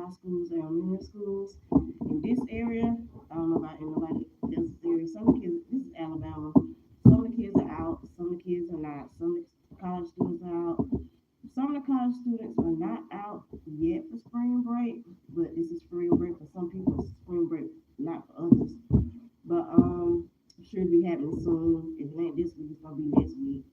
high schools, elementary schools. In this area, I don't know about anybody else's area. Some of the kids, this is Alabama. Some of the kids are out, some of the kids are not. Some of the college students are out. Some of the college students are not out yet for spring break, but this is spring break for some people. It's spring break, not for others. But I'm sure it'll be happening soon. If it ain't this week, it's gonna be next week.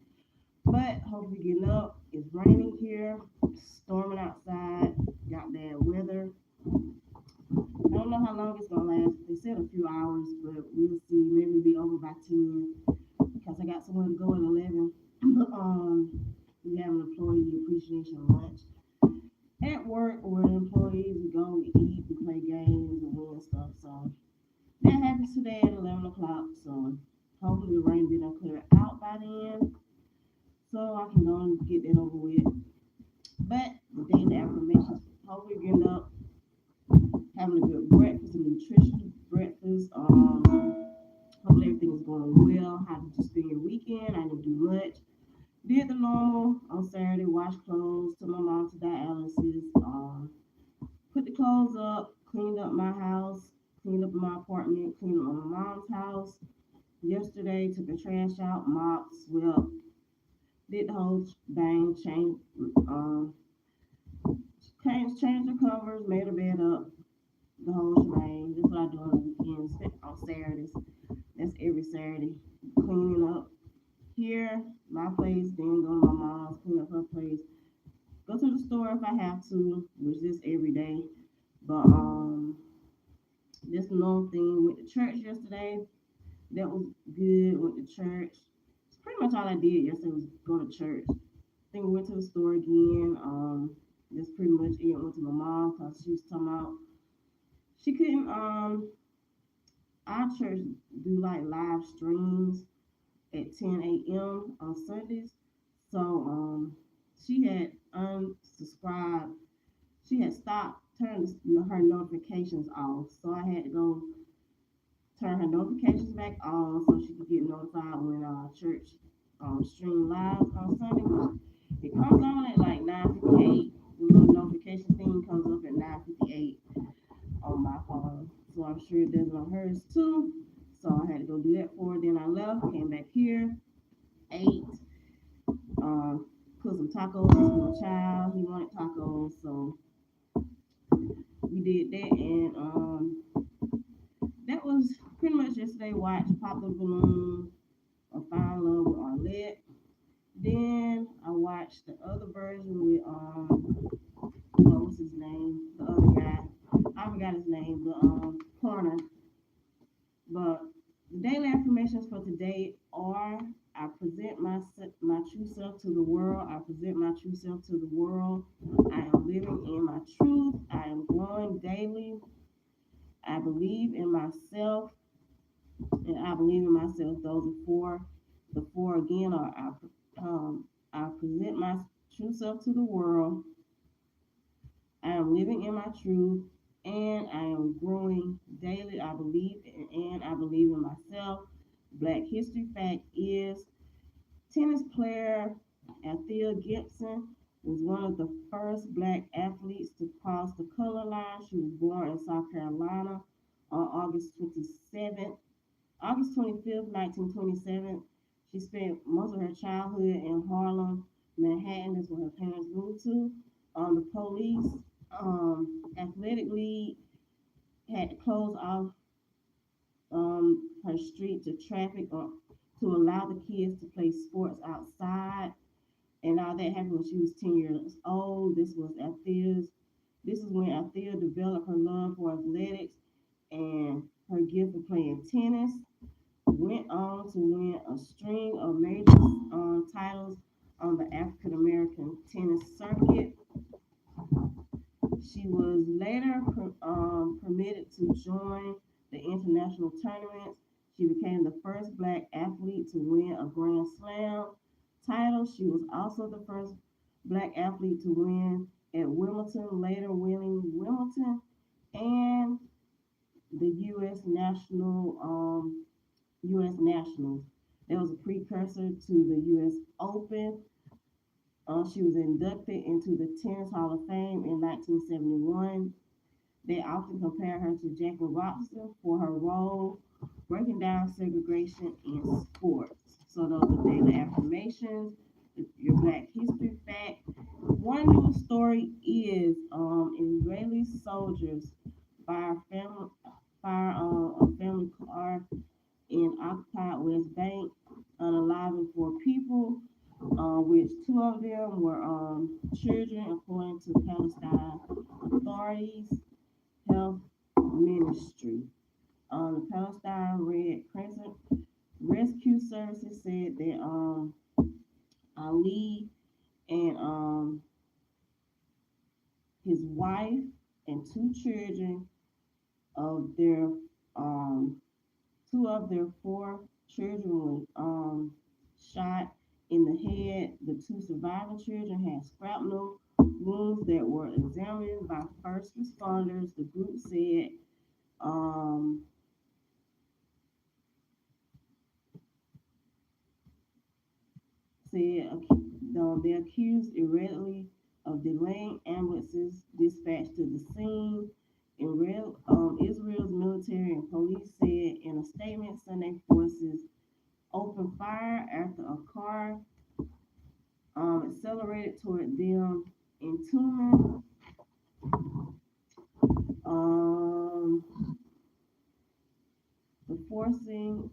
But hopefully getting up. It's raining here, storming outside, got bad weather. I don't know how long it's gonna last. They said a few hours, but we'll see. Maybe it'll be over by 10 because I got somewhere to go at 11. We have an employee appreciation lunch at work where the employees we go, we eat, we play games, and win stuff. So that happens today at 11 o'clock. So hopefully the rain be done clear out by then, so I can go and get that over with. But the daily affirmations, hopefully getting up, having a good breakfast, a nutritious breakfast. Hopefully everything is going well. How did you spend your weekend? I didn't do much. Did the normal on Saturday, wash clothes, took my mom to dialysis, put the clothes up, cleaned up my house, cleaned up my apartment, cleaned up my mom's house. Yesterday, took the trash out, mopped, swept, did the whole bang, um, changed the covers, made her bed up, the whole shebang. That's what I do on the weekends, on Saturdays. That's every Saturday. Cleaning up here, my place, then go to my mom's, clean up her place. Go to the store if I have to, which is every day. But that's another thing. Went to church yesterday. That was good. Went to church. It's pretty much all I did yesterday was go to church. Then we went to the store again. That's pretty much it. Went to my mom because she was talking about she couldn't our church do like live streams at 10 a.m. on Sundays. So she had unsubscribed. She had stopped turning her notifications off. So I had to go turn her notifications back on so she could get notified when church stream live on Sunday. It comes on at like 9:58. The little notification thing comes up at 9:58 on my phone. So I'm sure it does on hers too. So I had to go do that for her. Then I left, came back here, ate, cooked some tacos for my child. He wanted tacos, so we did that. And that was pretty much yesterday. Watched Pop the Balloon or Fine Love with Arlette. Then I watched the other version with what was his name? The other guy. I forgot his name, but Corner. But the daily affirmations for today are: I present my true self to the world. I present my true self to the world. I am living in my truth. I am growing daily. I believe in myself, and I believe in myself. Those are four. The four again are I present my true self to the world. I am living in my truth, and I am growing daily. I believe and I believe in myself. Black history fact is tennis player Althea Gibson was one of the first black athletes to cross the color line. She was born in South Carolina on August 25th, 1927. She spent most of her childhood in Harlem, Manhattan. That's where her parents moved to. The police athletic league had to close off her street to traffic or to allow the kids to play sports outside. And all that happened when she was 10 years old. This is when Althea developed her love for athletics and her gift for playing tennis. Went on to win a string of major titles on the African American tennis circuit. She was later permitted to join the international tournaments. She became the first black athlete to win a Grand Slam title. She was also the first black athlete to win at Wimbledon, later winning Wimbledon and the U.S. Nationals. That was a precursor to the U.S. Open. She was inducted into the Tennis Hall of Fame in 1971. They often compare her to Jackie Robinson for her role breaking down segregation in sports. So those are daily affirmations, your Black History fact. One news story is Israeli soldiers fire a family car in occupied West Bank, unaliving four people, which two of them were children, according to Palestine authorities' health ministry. The Palestine Red Crescent Rescue Services said that Ali and his wife and two children of their um, two of their four children were shot in the head. The two surviving children had shrapnel wounds that were examined by first responders. The group um, said they accused irregularly of delaying ambulances dispatched to the scene. Israel's military and police said in a statement Sunday forces opened fire after a car accelerated toward them in Tumen. Um, the forcing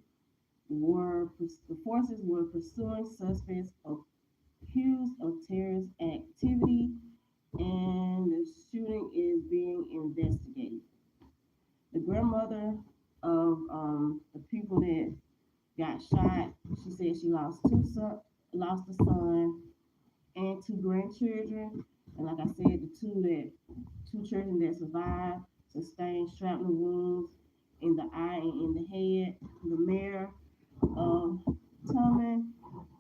the forces were pursuing suspects accused of terrorist activity, and the shooting is being investigated. The grandmother of the people that got shot, she said she lost a son and two grandchildren, and like I said, two children that survived sustained shrapnel wounds in the eye and in the head. The mayor of Tubman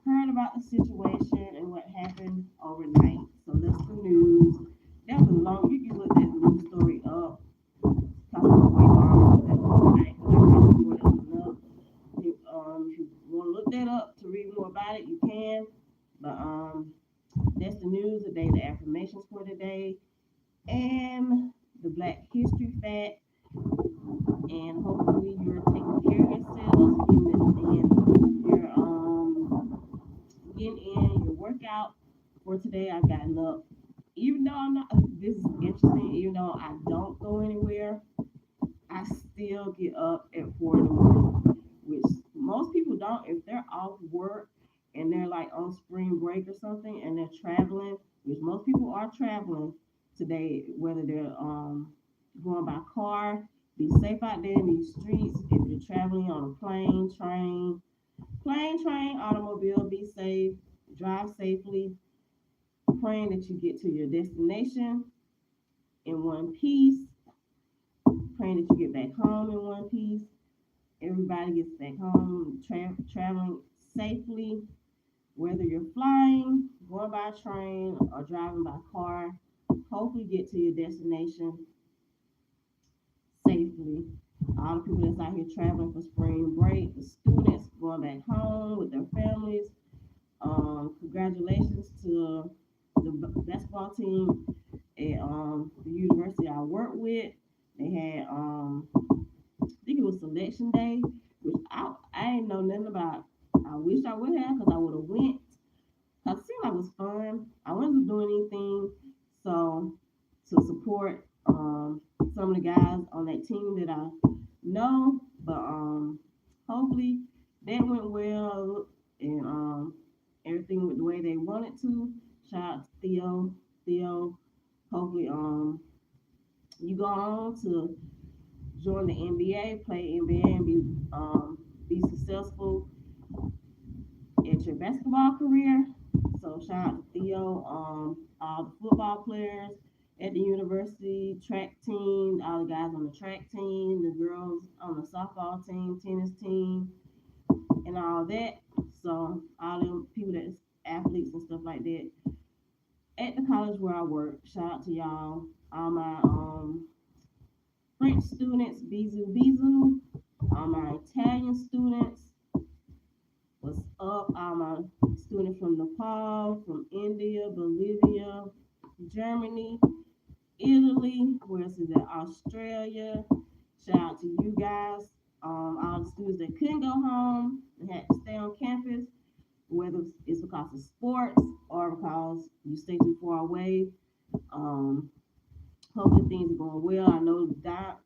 heard about the situation and what happened overnight. So that's the news. That was long. You can look that news story up. Talking about way long that overnight because I probably before that was enough. If you want to look that up to read more about it, you can. But that's the news, the daily affirmations for today, and the Black History fact. And hopefully you're taking care of yourselves and you're getting in your workout for today. I've gotten up, even though I'm not. This is interesting. Even though I don't go anywhere, I still get up at 4 in the morning, which most people don't. If they're off work and they're like on spring break or something and they're traveling, which most people are traveling today, whether they're going by car, be safe out there in these streets. If you're traveling on a train, automobile, be safe, drive safely, praying that you get to your destination in one piece, praying that you get back home in one piece. Everybody gets back home, traveling safely, whether you're flying, going by train, or driving by car. Hopefully, get to your destination safely. All the people that's out here traveling for spring break, the students going back home with their families. Congratulations to the basketball team at the university I work with. They had I think it was selection day, which I ain't know nothing about. I wish I would have because I would have went. Cause it seemed like it was fun. I wasn't doing anything, so to support some of the guys on that team that I know, but hopefully that went well and everything went the way they wanted to. Shout out to Theo. Hopefully you go on to join the NBA, play NBA, and be successful at your basketball career. So shout out to Theo, all the football players at the university, track team, all the guys on the track team, the girls on the softball team, tennis team, and all that. So all them people that's athletes and stuff like that at the college where I work. Shout out to y'all, all my French students, bisou bisou, all my Italian students. What's up? All my students from Nepal, from India, Bolivia, Germany, Italy. Where else is it? Australia. Shout out to you guys. All the students that couldn't go home and had to stay on campus, whether it's because of sports or because you stay too far away. Um, Hopefully things are going well. I know that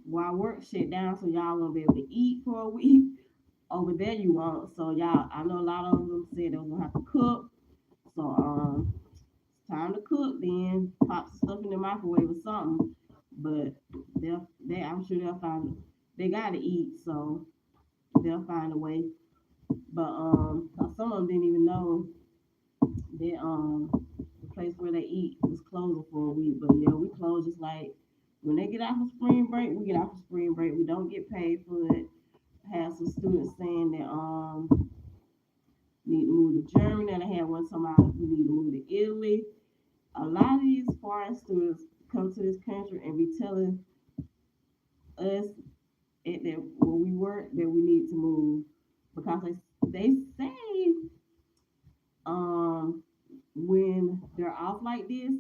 while work shut down, so y'all won't be able to eat for a week. Over there you won't. So y'all, I know a lot of them said they was gonna have to cook. So it's time to cook. Then pop some stuff in the microwave or something. But I'm sure they'll find. They gotta eat, so they'll find a way. But 'cause some of them didn't even know that the place where they eat was closing for a week. But yeah, we close just like when they get out for spring break, we get out for spring break. We don't get paid for it. Have some students saying that need to move to Germany, and I had one somebody we need to move to Italy. A lot of these foreign students come to this country and be telling us at that where we work that we need to move because they say um when they're off like this,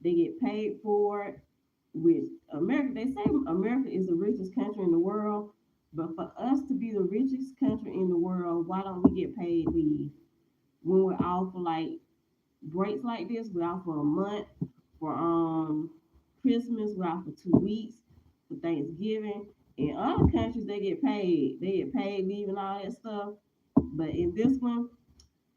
they get paid for it. Which America, they say America is the richest country in the world, but for us to be the richest country in the world, why don't we get paid leave when we're off for like breaks like this? We're out for a month for Christmas. We're out for 2 weeks for Thanksgiving. In other countries, they get paid. They get paid leave and all that stuff. But in this one,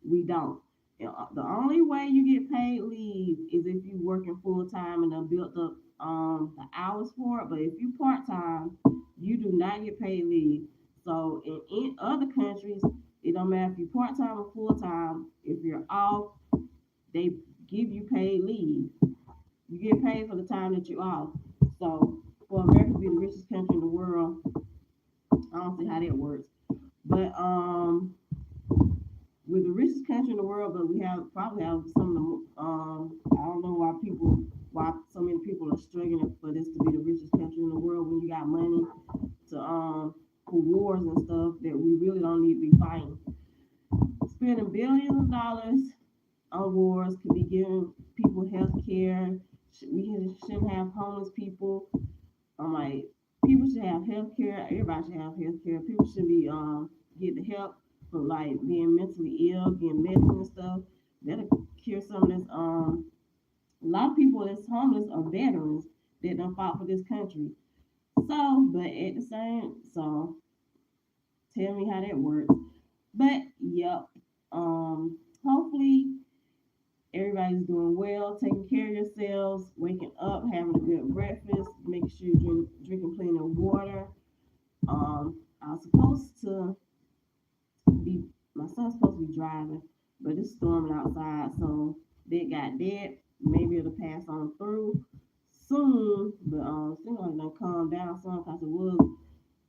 we don't. The only way you get paid leave is if you working full time and have built up the hours for it. But if you part time, you do not get paid leave. So in other countries, it don't matter if you part time or full time. If you're off, they give you paid leave. You get paid for the time that you're off. So for America to be the richest country in the world, I don't see how that works. But we're the richest country in the world, but we have probably have some of the I don't know why so many people are struggling for this to be the richest country in the world when you got money to for wars and stuff that we really don't need to be fighting. Spending billions of dollars on wars could be giving people health care. We shouldn't have homeless people. I'm like, people should have health care. Everybody should have health care. People should be getting help for like being mentally ill, getting medicine and stuff. That'll cure some of this. A lot of people that's homeless are veterans that done fought for this country. So, but at the same, so tell me how that works. But yep. Hopefully everybody's doing well, taking care of yourselves, waking up, having a good breakfast, making sure you're drinking plenty of water. I was supposed to be, my son's supposed to be driving, but it's storming outside, so they got that. Maybe it'll pass on through soon, but seems like it'll calm down some because it was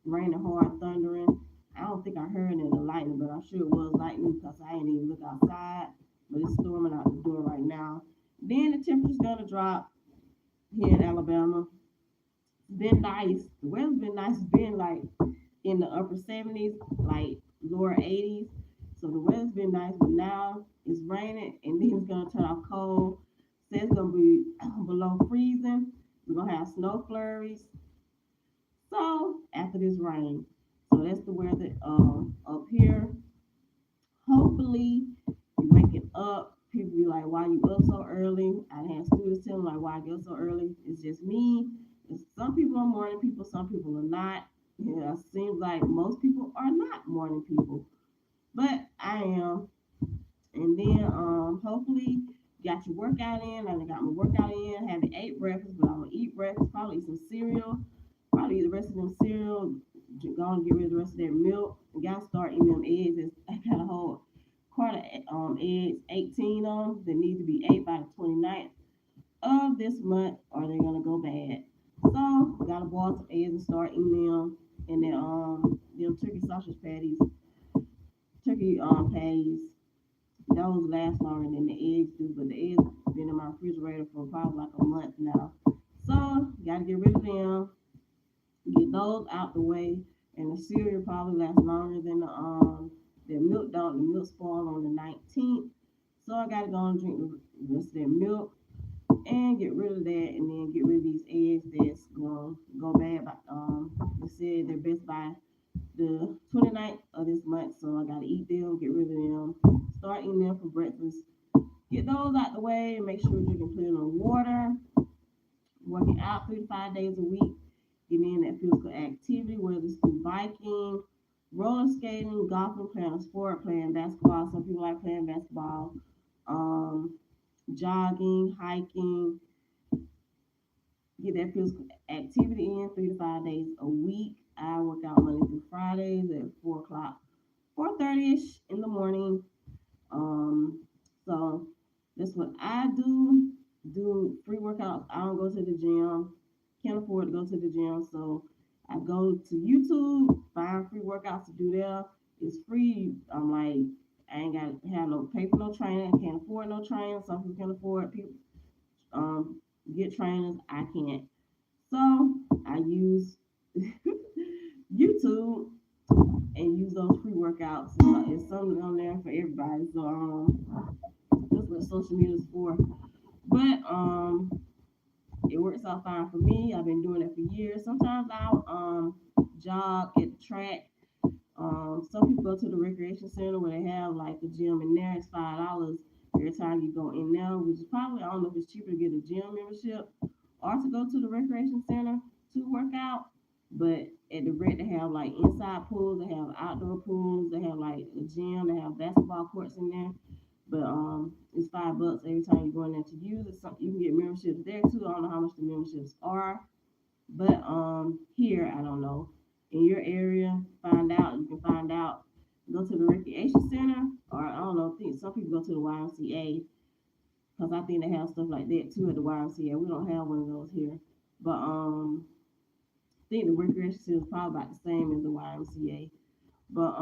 raining hard, thundering. I don't think I heard any of the lightning, but I'm sure it was lightning because I ain't even look outside. But it's storming out the door right now. Then the temperature's gonna drop here in Alabama. Been nice. The weather's been nice. It's been like in the upper 70s, like lower 80s. So the weather's been nice, but now it's raining and then it's gonna turn off cold. Says it's gonna be below freezing. We're gonna have snow flurries. So after this rain, so that's the weather up here. Hopefully you waking up. People be like, "Why you up so early?" I had students tell me like, "Why I get up so early?" It's just me. Some people are morning people. Some people are not. Yeah, it seems like most people are not morning people, but I am. And then hopefully got your workout in. I got my workout in. Haven't ate breakfast, but I'm gonna eat breakfast. Probably eat some cereal. Probably eat the rest of them cereal. Go and get rid of the rest of that milk. And gotta start eating them eggs. I got a whole quart of eggs, 18 on them that need to be ate by the 29th of this month, or they're gonna go bad. So gotta boil some eggs and start eating them. And then them turkey sausage patties, turkey patties. Those last longer than the eggs do, but the eggs been in my refrigerator for probably like a month now. So gotta get rid of them, get those out the way, and the cereal probably lasts longer than the milk don't. The milk spoiled on the 19th, so I gotta go and drink the rest of that milk. and get rid of that, and then get rid of these eggs that's gonna go bad. By, they said they're best by the 29th of this month, so I gotta eat them, get rid of them, start eating them for breakfast. Get those out the way, and make sure you're drinking plenty of water, working out 3 to 5 days a week, getting in that physical activity, whether it's through biking, roller skating, golfing, playing a sport, playing basketball. Some people like playing basketball, um, jogging, hiking, get that physical activity in 3 to 5 days a week. I work out Monday through Fridays at 4 o'clock, 4:30 ish in the morning. So that's what I do. Do free workouts. I don't go to the gym. Can't afford to go to the gym, so I go to YouTube, find free workouts to do there. It's free. I'm like, I ain't got to have no pay for no training. I can't afford no training. Some people can afford people um get trainers. I can't. So I use YouTube and use those free workouts. It's something on there for everybody. So that's what social media is for. But it works out fine for me. I've been doing it for years. Sometimes I'll jog at the track. Some people go to the recreation center where they have like a gym in there. It's $5 every time you go in there, which is probably, I don't know if it's cheaper to get a gym membership or to go to the recreation center to work out. But at the rec, they have like inside pools, they have outdoor pools, they have like a gym, they have basketball courts in there. But it's $5 every time you go in there to use it. So you can get memberships there too. I don't know how much the memberships are, but here I don't know. In your area, find out. You can find out. Go to the recreation center, or I don't know. Think some people go to the YMCA because I think they have stuff like that too at the YMCA. We don't have one of those here, but I think the recreation center is probably about the same as the YMCA. But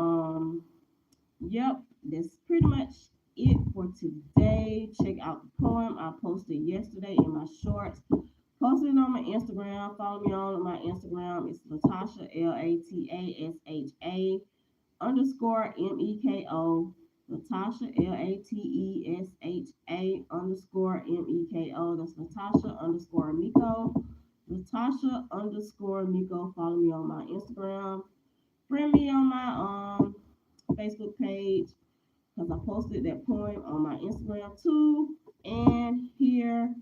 yep, that's pretty much it for today. Check out the poem I posted yesterday in my shorts. Posted it on my Instagram. Follow me on my Instagram. It's Latasha, Latasha _Meko. Latasha, Latasha Meko. That's Latasha Meko. Follow me on my Instagram. Friend me on my Facebook page because I posted that poem on my Instagram too, and here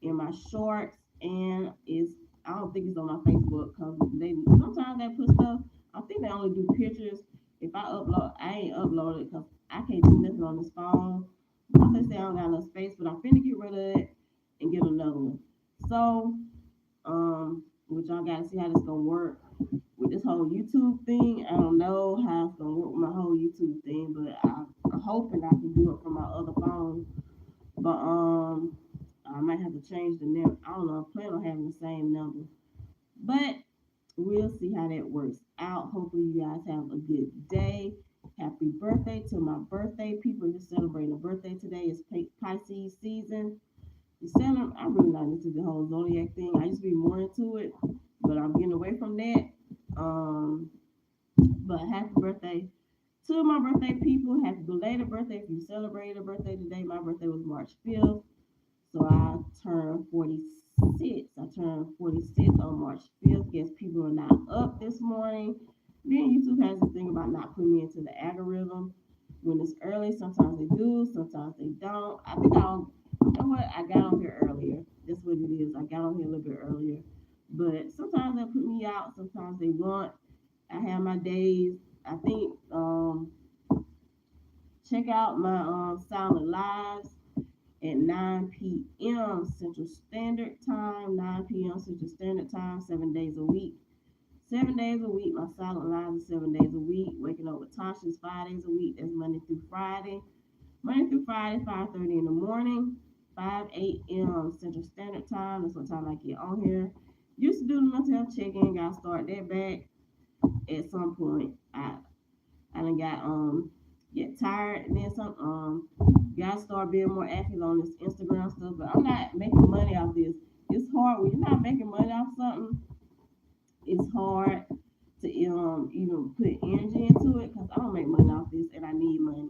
in my shorts, and it's, I don't think it's on my Facebook because they sometimes they put stuff. I think they only do pictures. If I upload, I ain't uploaded because I can't do nothing on this phone. Because they say I don't got enough space, but I'm finna get rid of it and get another one. So, which y'all gotta see how this gonna work with this whole YouTube thing. I don't know how it's gonna work with my whole YouTube thing, but I'm hoping I can do it from my other phone. But I might have to change the number. I don't know. I plan on having the same number, but we'll see how that works out. Hopefully, you guys have a good day. Happy birthday to my birthday people. You're celebrating a birthday today. It's Pisces season. I'm really not into the whole zodiac thing. I used to be more into it, but I'm getting away from that. Um, but happy birthday to my birthday people. Happy belated birthday if you celebrated a birthday today. My birthday was March 5th, so I turned 46. I turned 46 on March 5th. Guess people are not up this morning. Then YouTube has this thing about not putting me into the algorithm when it's early. Sometimes they do, sometimes they don't. I think you know what? I got on here earlier. That's what it is. I got on here a little bit earlier. But sometimes they put me out, sometimes they won't. I have my days. I think check out my silent lives at 9 p.m. Central Standard Time. 9 p.m. Central Standard Time, 7 days a week. 7 days a week. My silent lives is 7 days a week. Waking up with Tasha is 5 days a week. That's Monday through Friday. Monday through Friday, 5:30 in the morning, 5 a.m. Central Standard Time. That's what time I get on here. Used to do the mental health check-in. Got to start that back at some point. I done got get tired and then some gotta start being more active on this Instagram stuff. But I'm not making money off this. It's hard when you're not making money off something. It's hard to even put energy into it because I don't make money off this and I need money.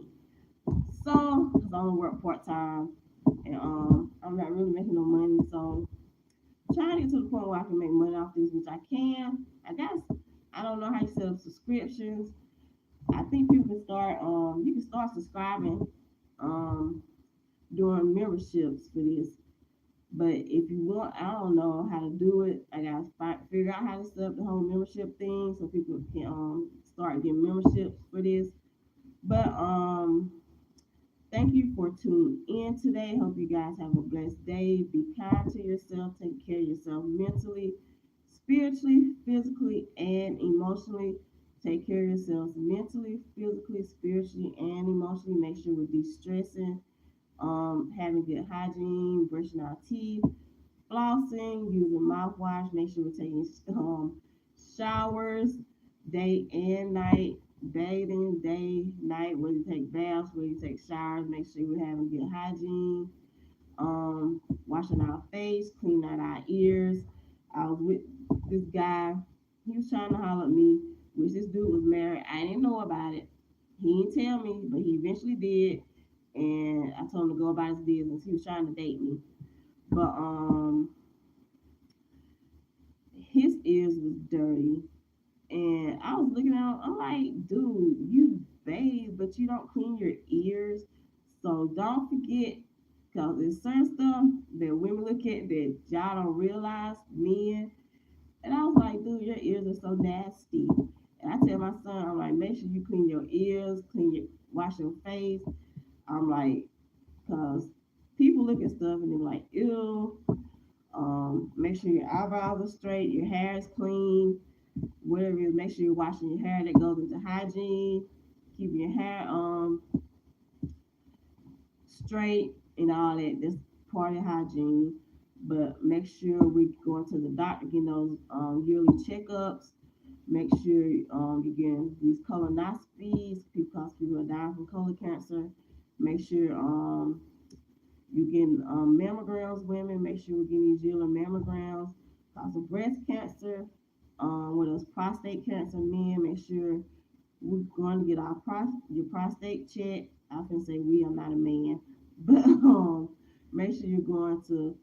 So, because I only work part time and I'm not really making no money the point where I can make money off this, which I can. I guess I don't know how you set up subscriptions. I think you can start subscribing um doing memberships for this. But if you want, I don't know how to do it. I gotta figure out how to set up the whole membership thing so people can start getting memberships for this. But thank you for tuning in today. Hope you guys have a blessed day. Be kind to yourself. Take care of yourself mentally, spiritually, physically, and emotionally. Take care of yourselves mentally, physically, spiritually, and emotionally. Make sure we're de-stressing, having good hygiene, brushing our teeth, flossing, using mouthwash. Make sure we're taking showers day and night, bathing day, night, whether you take baths, whether you take showers. Make sure we're having good hygiene. Washing our face, cleaning out our ears. I was with this guy. He was trying to holler at me, which this dude was married. I didn't know about it. He didn't tell me, but he eventually did. And I told him to go about his business. He was trying to date me. But his ears was dirty. And I was looking at him, I'm like, dude, you bathe, but you don't clean your ears. So don't forget, because there's certain stuff that women look at that y'all don't realize, men. And I was like, dude, your ears are so nasty. And I tell my son, I'm like, make sure you clean your ears, wash your face. I'm like, because people look at stuff and they're like, ew. Make sure your eyebrows are straight, your hair is clean, whatever it is. Make sure you're washing your hair. That goes into hygiene. Keeping your hair straight and all that. That's part of hygiene. But make sure we going to the doctor, getting those yearly checkups. Make sure you're getting these colonoscopies because people are dying from colon cancer. Make sure you're getting mammograms, women. Make sure we're getting these yearly mammograms. Cause of breast cancer, what else? Prostate cancer, men. Make sure we're going to get your prostate checked. I can say we are not a man, but make sure you're going to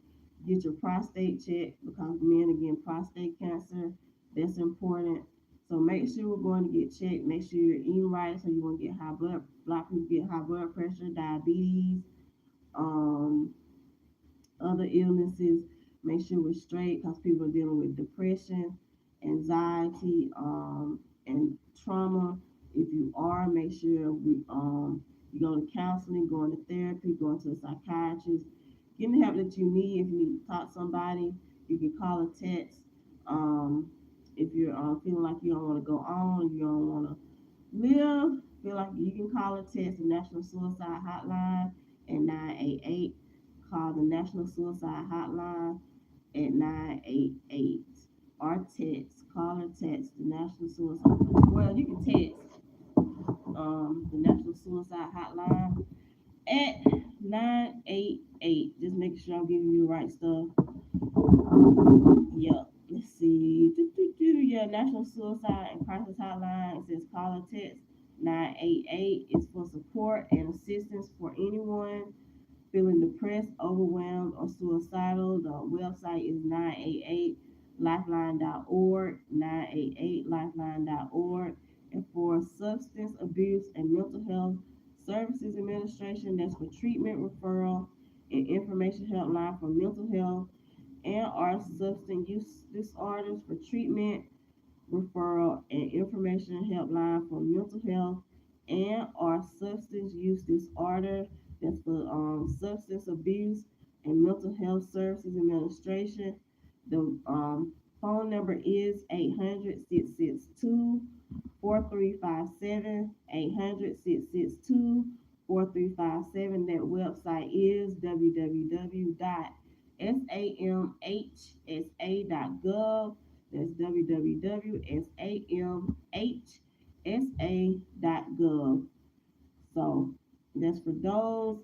get your prostate checked because men are getting prostate cancer. That's important. So make sure we're going to get checked. Make sure you're eating right, so you won't get block people get high blood pressure, diabetes, um, other illnesses. Make sure we're straight because people are dealing with depression, anxiety, and trauma. If you are, make sure you go to counseling, going to therapy, going to a psychiatrist, getting the help that you need. If you need to talk to somebody, you can call or text. Um, if you're feeling like you don't want to go on, you don't want to live, feel like you can call or text the National Suicide Hotline at 988. Call the National Suicide Hotline at 988. Or text, call or text the National Suicide. Well, you can text the National Suicide Hotline at 988. Just making sure I'm giving you the right stuff. Yep. Let's see. Yeah, National Suicide and Crisis Hotline. It says call or text 988 is for support and assistance for anyone feeling depressed, overwhelmed, or suicidal. The website is 988lifeline.org, 988lifeline.org. And for substance abuse and mental health services administration, that's for treatment referral and information helpline for mental health and or substance use disorders for treatment referral and information helpline for mental health and or substance use disorder. That's for substance abuse and mental health services administration. The phone number is 800-662-4357, 800-662-4357. That website is www.samhsa.gov. That's www.samhsa.gov. So that's for those.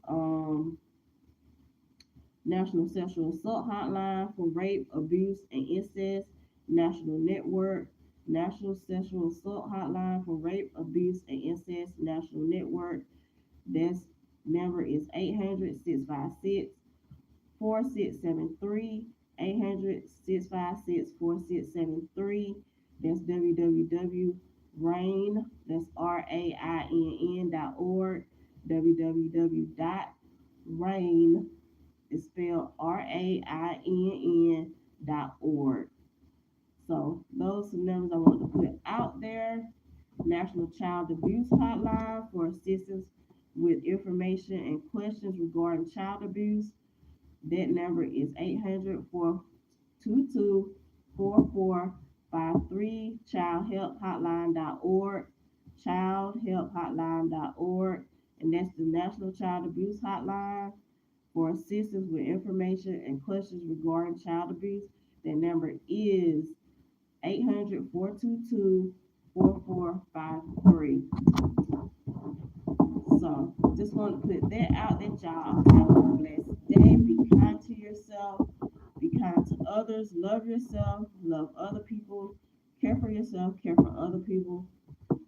National Sexual Assault Hotline for rape, abuse, and incest. National Network. National Sexual Assault Hotline for rape, abuse, and incest. National Network. This number is 800-656-4673. 800-656-4673. That's www.rain, that's RAINN.org, www.rain, is spelled RAINN.org. So those are numbers I want to put out there. National Child Abuse Hotline for assistance with information and questions regarding child abuse. That number is 800-422-4453, childhelphotline.org, childhelphotline.org, and that's the National Child Abuse Hotline for assistance with information and questions regarding child abuse. That number is 800-422-4453. So just want to put that out that y'all have a blessed day. Be kind to yourself. Be kind to others. Love yourself. Love other people. Care for yourself. Care for other people.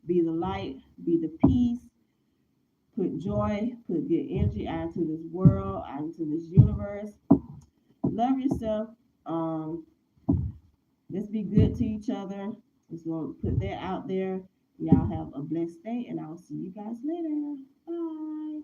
Be the light. Be the peace. Put joy. Put good energy out into this world, out into this universe. Love yourself. Um, let's be good to each other. Just want to put that out there. Y'all have a blessed day, and I'll see you guys later. Bye.